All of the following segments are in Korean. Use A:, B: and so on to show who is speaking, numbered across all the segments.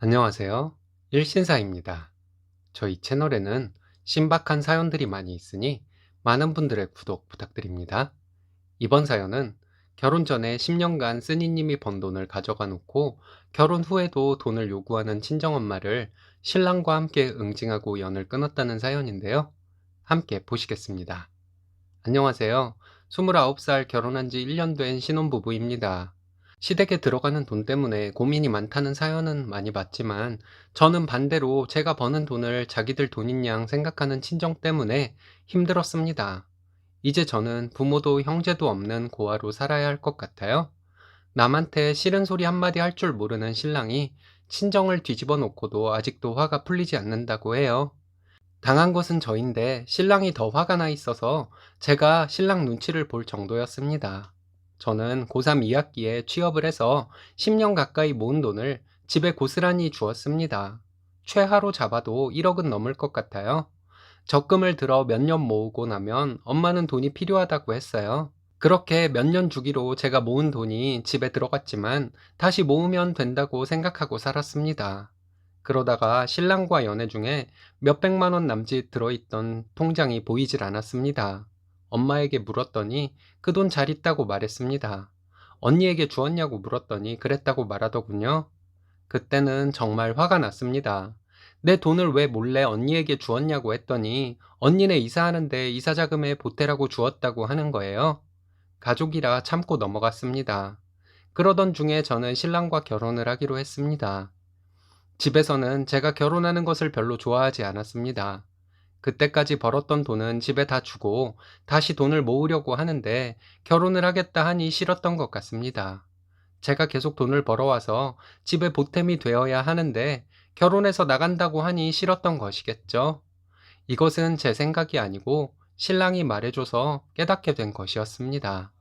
A: 안녕하세요. 일신사입니다. 저희 채널에는 신박한 사연들이 많이 있으니 많은 분들의 구독 부탁드립니다. 이번 사연은 결혼 전에 10년간 쓰니님이 번 돈을 가져가 놓고 결혼 후에도 돈을 요구하는 친정엄마를 신랑과 함께 응징하고 연을 끊었다는 사연인데요. 함께 보시겠습니다. 안녕하세요. 29살 결혼한 지 1년 된 신혼부부입니다. 시댁에 들어가는 돈 때문에 고민이 많다는 사연은 많이 봤지만 저는 반대로 제가 버는 돈을 자기들 돈인 양 생각하는 친정 때문에 힘들었습니다. 이제 저는 부모도 형제도 없는 고아로 살아야 할 것 같아요. 남한테 싫은 소리 한마디 할 줄 모르는 신랑이 친정을 뒤집어 놓고도 아직도 화가 풀리지 않는다고 해요. 당한 것은 저인데 신랑이 더 화가 나 있어서 제가 신랑 눈치를 볼 정도였습니다. 저는 고3 2학기에 취업을 해서 10년 가까이 모은 돈을 집에 고스란히 주었습니다. 최하로 잡아도 1억은 넘을 것 같아요. 적금을 들어 몇 년 모으고 나면 엄마는 돈이 필요하다고 했어요. 그렇게 몇 년 주기로 제가 모은 돈이 집에 들어갔지만 다시 모으면 된다고 생각하고 살았습니다. 그러다가 신랑과 연애 중에 몇백만 원 남짓 들어있던 통장이 보이질 않았습니다. 엄마에게 물었더니 그 돈 잘 있다고 말했습니다. 언니에게 주었냐고 물었더니 그랬다고 말하더군요. 그때는 정말 화가 났습니다. 내 돈을 왜 몰래 언니에게 주었냐고 했더니 언니네 이사하는데 이사자금에 보태라고 주었다고 하는 거예요. 가족이라 참고 넘어갔습니다. 그러던 중에 저는 신랑과 결혼을 하기로 했습니다. 집에서는 제가 결혼하는 것을 별로 좋아하지 않았습니다. 그때까지 벌었던 돈은 집에 다 주고 다시 돈을 모으려고 하는데 결혼을 하겠다 하니 싫었던 것 같습니다. 제가 계속 돈을 벌어와서 집에 보탬이 되어야 하는데 결혼해서 나간다고 하니 싫었던 것이겠죠. 이것은 제 생각이 아니고 신랑이 말해줘서 깨닫게 된 것이었습니다.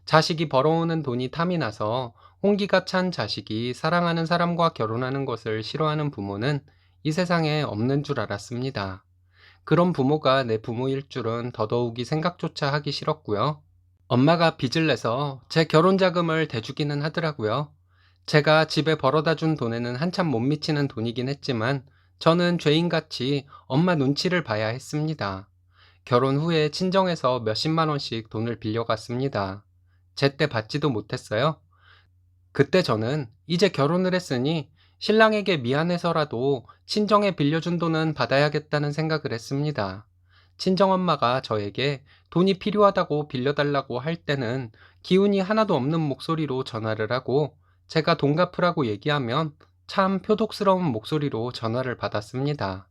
A: 자식이 벌어오는 돈이 탐이 나서 홍기가 찬 자식이 사랑하는 사람과 결혼하는 것을 싫어하는 부모는 이 세상에 없는 줄 알았습니다. 그런 부모가 내 부모일 줄은 더더욱이 생각조차 하기 싫었고요. 엄마가 빚을 내서 제 결혼 자금을 대주기는 하더라고요. 제가 집에 벌어다 준 돈에는 한참 못 미치는 돈이긴 했지만 저는 죄인같이 엄마 눈치를 봐야 했습니다. 결혼 후에 친정에서 몇십만 원씩 돈을 빌려갔습니다. 제때 받지도 못했어요. 그때 저는 이제 결혼을 했으니 신랑에게 미안해서라도 친정에 빌려준 돈은 받아야겠다는 생각을 했습니다. 친정엄마가 저에게 돈이 필요하다고 빌려달라고 할 때는 기운이 하나도 없는 목소리로 전화를 하고 제가 돈 갚으라고 얘기하면 참 표독스러운 목소리로 전화를 받았습니다.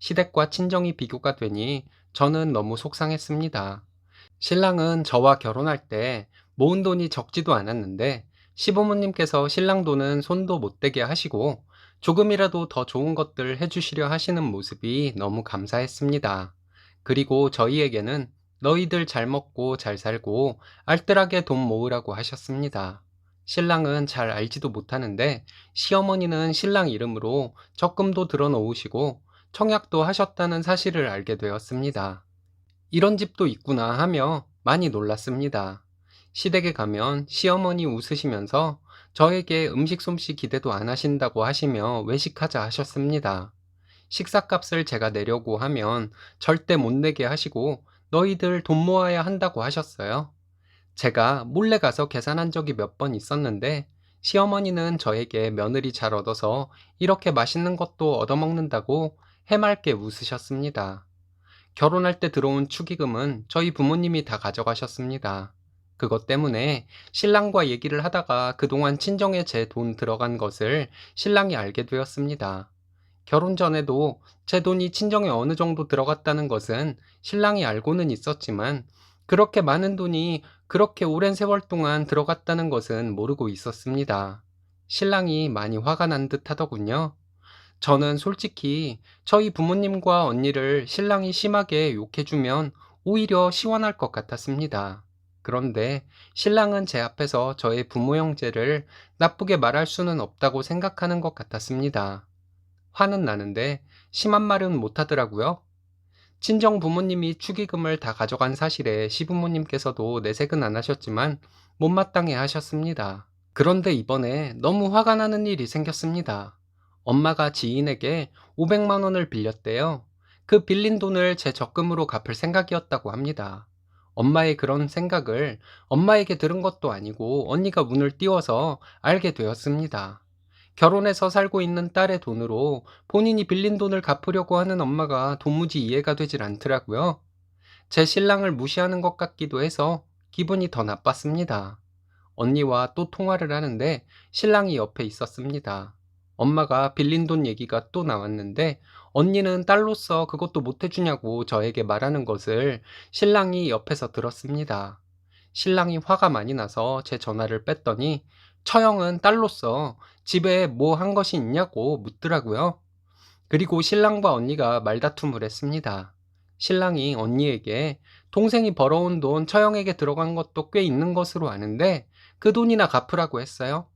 A: 시댁과 친정이 비교가 되니 저는 너무 속상했습니다. 신랑은 저와 결혼할 때 모은 돈이 적지도 않았는데 시부모님께서 신랑 돈은 손도 못 대게 하시고 조금이라도 더 좋은 것들 해주시려 하시는 모습이 너무 감사했습니다. 그리고 저희에게는 너희들 잘 먹고 잘 살고 알뜰하게 돈 모으라고 하셨습니다. 신랑은 잘 알지도 못하는데 시어머니는 신랑 이름으로 적금도 들어 놓으시고 청약도 하셨다는 사실을 알게 되었습니다. 이런 집도 있구나 하며 많이 놀랐습니다. 시댁에 가면 시어머니 웃으시면서 저에게 음식 솜씨 기대도 안 하신다고 하시며 외식하자 하셨습니다. 식사값을 제가 내려고 하면 절대 못 내게 하시고 너희들 돈 모아야 한다고 하셨어요. 제가 몰래 가서 계산한 적이 몇 번 있었는데 시어머니는 저에게 며느리 잘 얻어서 이렇게 맛있는 것도 얻어먹는다고 해맑게 웃으셨습니다. 결혼할 때 들어온 축의금은 저희 부모님이 다 가져가셨습니다. 그것 때문에 신랑과 얘기를 하다가 그동안 친정에 제 돈 들어간 것을 신랑이 알게 되었습니다. 결혼 전에도 제 돈이 친정에 어느 정도 들어갔다는 것은 신랑이 알고는 있었지만 그렇게 많은 돈이 그렇게 오랜 세월 동안 들어갔다는 것은 모르고 있었습니다. 신랑이 많이 화가 난 듯 하더군요. 저는 솔직히 저희 부모님과 언니를 신랑이 심하게 욕해주면 오히려 시원할 것 같았습니다. 그런데 신랑은 제 앞에서 저의 부모 형제를 나쁘게 말할 수는 없다고 생각하는 것 같았습니다. 화는 나는데 심한 말은 못하더라고요. 친정 부모님이 축의금을 다 가져간 사실에 시부모님께서도 내색은 안 하셨지만 못마땅해 하셨습니다. 그런데 이번에 너무 화가 나는 일이 생겼습니다. 엄마가 지인에게 500만 원을 빌렸대요. 그 빌린 돈을 제 적금으로 갚을 생각이었다고 합니다. 엄마의 그런 생각을 엄마에게 들은 것도 아니고 언니가 문을 띄워서 알게 되었습니다. 결혼해서 살고 있는 딸의 돈으로 본인이 빌린 돈을 갚으려고 하는 엄마가 도무지 이해가 되질 않더라고요. 제 신랑을 무시하는 것 같기도 해서 기분이 더 나빴습니다. 언니와 또 통화를 하는데 신랑이 옆에 있었습니다. 엄마가 빌린 돈 얘기가 또 나왔는데 언니는 딸로서 그것도 못 해주냐고 저에게 말하는 것을 신랑이 옆에서 들었습니다. 신랑이 화가 많이 나서 제 전화를 뺐더니 처형은 딸로서 집에 뭐 한 것이 있냐고 묻더라고요. 그리고 신랑과 언니가 말다툼을 했습니다. 신랑이 언니에게 동생이 벌어온 돈 처형에게 들어간 것도 꽤 있는 것으로 아는데 그 돈이나 갚으라고 했어요.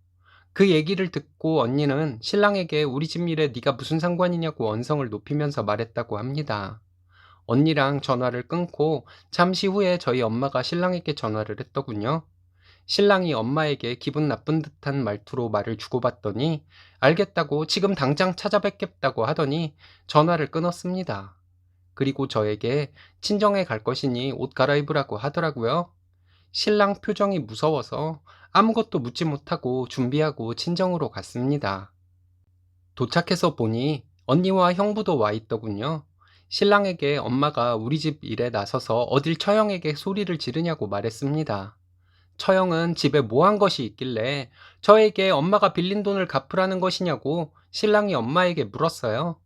A: 그 얘기를 듣고 언니는 신랑에게 우리 집 일에 네가 무슨 상관이냐고 언성을 높이면서 말했다고 합니다. 언니랑 전화를 끊고 잠시 후에 저희 엄마가 신랑에게 전화를 했더군요. 신랑이 엄마에게 기분 나쁜 듯한 말투로 말을 주고받더니 알겠다고 지금 당장 찾아뵙겠다고 하더니 전화를 끊었습니다. 그리고 저에게 친정에 갈 것이니 옷 갈아입으라고 하더라고요. 신랑 표정이 무서워서 아무것도 묻지 못하고 준비하고 친정으로 갔습니다. 도착해서 보니 언니와 형부도 와 있더군요. 신랑에게 엄마가 우리 집 일에 나서서 어딜 처형에게 소리를 지르냐고 말했습니다. 처형은 집에 뭐 한 것이 있길래 저에게 엄마가 빌린 돈을 갚으라는 것이냐고 신랑이 엄마에게 물었어요.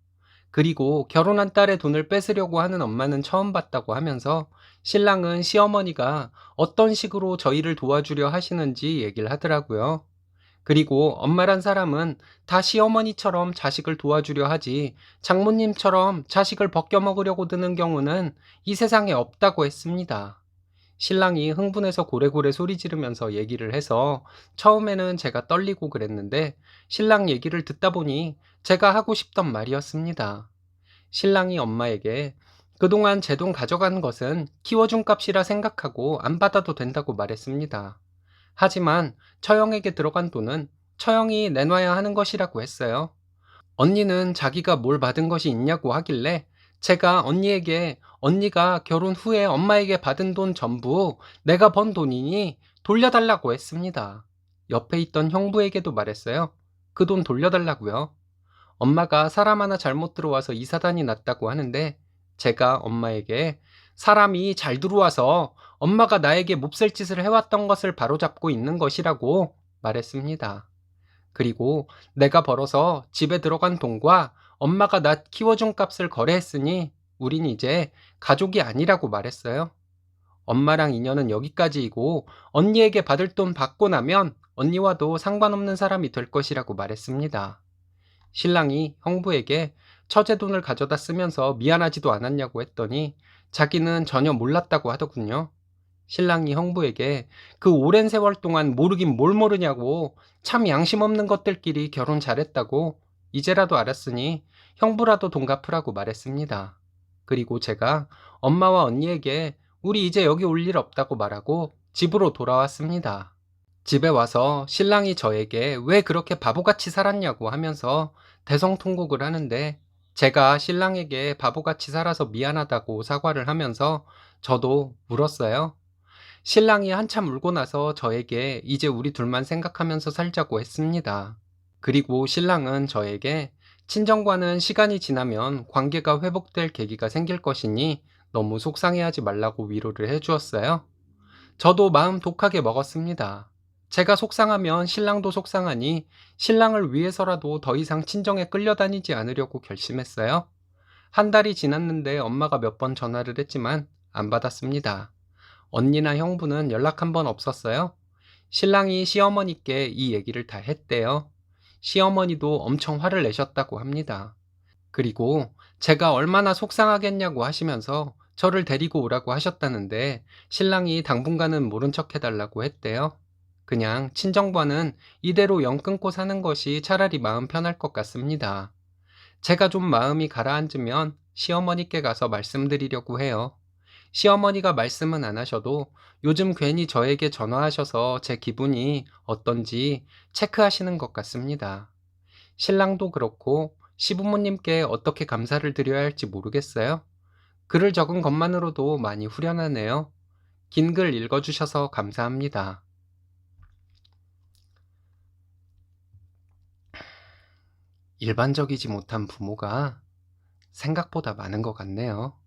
A: 그리고 결혼한 딸의 돈을 뺏으려고 하는 엄마는 처음 봤다고 하면서 신랑은 시어머니가 어떤 식으로 저희를 도와주려 하시는지 얘기를 하더라고요. 그리고 엄마란 사람은 다 시어머니처럼 자식을 도와주려 하지 장모님처럼 자식을 벗겨먹으려고 드는 경우는 이 세상에 없다고 했습니다. 신랑이 흥분해서 고래고래 소리 지르면서 얘기를 해서 처음에는 제가 떨리고 그랬는데 신랑 얘기를 듣다 보니 제가 하고 싶던 말이었습니다. 신랑이 엄마에게 그동안 제 돈 가져간 것은 키워준 값이라 생각하고 안 받아도 된다고 말했습니다. 하지만 처형에게 들어간 돈은 처형이 내놔야 하는 것이라고 했어요. 언니는 자기가 뭘 받은 것이 있냐고 하길래 제가 언니에게 언니가 결혼 후에 엄마에게 받은 돈 전부 내가 번 돈이니 돌려달라고 했습니다. 옆에 있던 형부에게도 말했어요. 그 돈 돌려달라고요. 엄마가 사람 하나 잘못 들어와서 이 사단이 났다고 하는데 제가 엄마에게 사람이 잘 들어와서 엄마가 나에게 몹쓸 짓을 해왔던 것을 바로잡고 있는 것이라고 말했습니다. 그리고 내가 벌어서 집에 들어간 돈과 엄마가 나 키워준 값을 거래했으니 우린 이제 가족이 아니라고 말했어요. 엄마랑 인연은 여기까지이고 언니에게 받을 돈 받고 나면 언니와도 상관없는 사람이 될 것이라고 말했습니다. 신랑이 형부에게 처제 돈을 가져다 쓰면서 미안하지도 않았냐고 했더니 자기는 전혀 몰랐다고 하더군요. 신랑이 형부에게 그 오랜 세월 동안 모르긴 뭘 모르냐고 참 양심 없는 것들끼리 결혼 잘했다고 이제라도 알았으니 형부라도 돈 갚으라고 말했습니다. 그리고 제가 엄마와 언니에게 우리 이제 여기 올 일 없다고 말하고 집으로 돌아왔습니다. 집에 와서 신랑이 저에게 왜 그렇게 바보같이 살았냐고 하면서 대성통곡을 하는데 제가 신랑에게 바보같이 살아서 미안하다고 사과를 하면서 저도 울었어요. 신랑이 한참 울고 나서 저에게 이제 우리 둘만 생각하면서 살자고 했습니다. 그리고 신랑은 저에게 친정과는 시간이 지나면 관계가 회복될 계기가 생길 것이니 너무 속상해하지 말라고 위로를 해주었어요. 저도 마음 독하게 먹었습니다. 제가 속상하면 신랑도 속상하니 신랑을 위해서라도 더 이상 친정에 끌려다니지 않으려고 결심했어요. 한 달이 지났는데 엄마가 몇 번 전화를 했지만 안 받았습니다. 언니나 형부는 연락 한 번 없었어요. 신랑이 시어머니께 이 얘기를 다 했대요. 시어머니도 엄청 화를 내셨다고 합니다. 그리고 제가 얼마나 속상하겠냐고 하시면서 저를 데리고 오라고 하셨다는데 신랑이 당분간은 모른 척 해달라고 했대요. 그냥 친정과는 이대로 연 끊고 사는 것이 차라리 마음 편할 것 같습니다. 제가 좀 마음이 가라앉으면 시어머니께 가서 말씀드리려고 해요. 시어머니가 말씀은 안 하셔도 요즘 괜히 저에게 전화하셔서 제 기분이 어떤지 체크하시는 것 같습니다. 신랑도 그렇고 시부모님께 어떻게 감사를 드려야 할지 모르겠어요. 글을 적은 것만으로도 많이 후련하네요. 긴 글 읽어주셔서 감사합니다. 일반적이지 못한 부모가 생각보다 많은 것 같네요.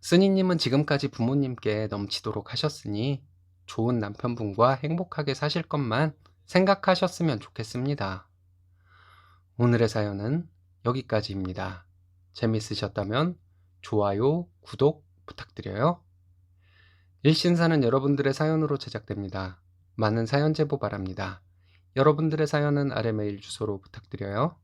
A: 쓰니님은 지금까지 부모님께 넘치도록 하셨으니 좋은 남편분과 행복하게 사실 것만 생각하셨으면 좋겠습니다. 오늘의 사연은 여기까지입니다. 재밌으셨다면 좋아요, 구독 부탁드려요. 일신사는 여러분들의 사연으로 제작됩니다. 많은 사연 제보 바랍니다. 여러분들의 사연은 아래 메일 주소로 부탁드려요.